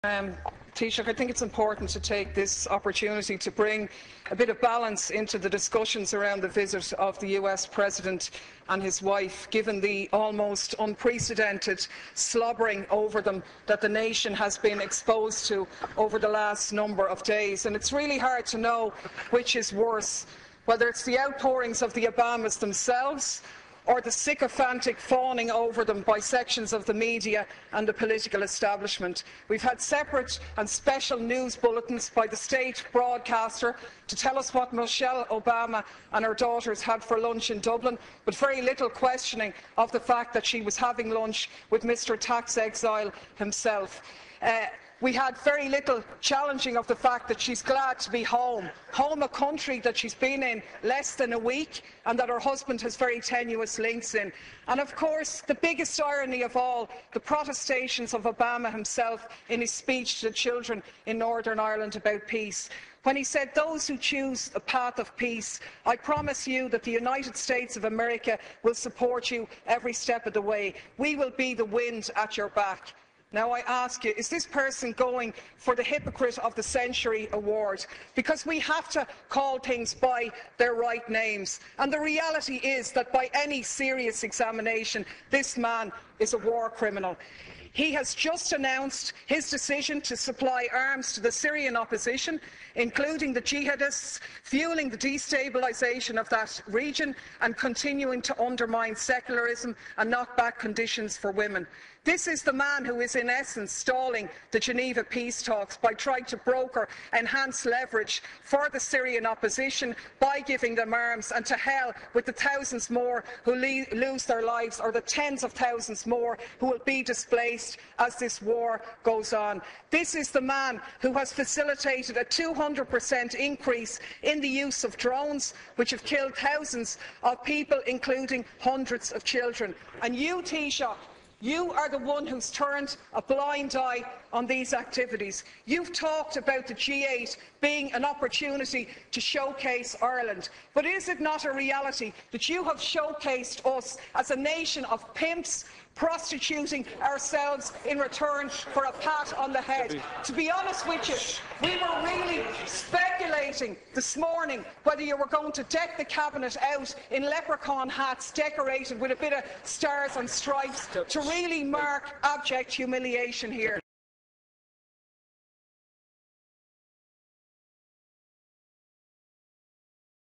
Taoiseach, I think it's important to take this opportunity to bring a bit of balance into the discussions around the visit of the US President and his wife, given the almost unprecedented slobbering over them that the nation has been exposed to over the last number of days. And it's really hard to know which is worse, whether it's the outpourings of the Obamas themselves or the sycophantic fawning over them by sections of the media and the political establishment. We've had separate and special news bulletins by the state broadcaster to tell us what Michelle Obama and her daughters had for lunch in Dublin, but very little questioning of the fact that she was having lunch with Mr. Tax Exile himself. We had very little challenging of the fact that she's glad to be home, a country that she's been in less than a week and that her husband has very tenuous links in. And of course, the biggest irony of all, the protestations of Obama himself in his speech to the children in Northern Ireland about peace, when he said, "Those who choose a path of peace, I promise you that the United States of America will support you every step of the way. We will be the wind at your back." Now I ask you, is this person going for the Hypocrite of the Century award? Because we have to call things by their right names. And the reality is that by any serious examination, this man is a war criminal. He has just announced his decision to supply arms to the Syrian opposition, including the jihadists, fuelling the destabilisation of that region and continuing to undermine secularism and knock back conditions for women. This is the man who is in essence stalling the Geneva peace talks by trying to broker enhanced leverage for the Syrian opposition by giving them arms, and to hell with the thousands more who lose their lives, or the tens of thousands more who will be displaced as this war goes on. This is the man who has facilitated a 200% increase in the use of drones, which have killed thousands of people, including hundreds of children. And you, Taoiseach, you are the one who's turned a blind eye on these activities. You've talked about the G8 being an opportunity to showcase Ireland. But is it not a reality that you have showcased us as a nation of pimps, prostituting ourselves in return for a pat on the head? To be honest with you, we were really speculating this morning whether you were going to deck the cabinet out in leprechaun hats decorated with a bit of stars and stripes to really mark abject humiliation here.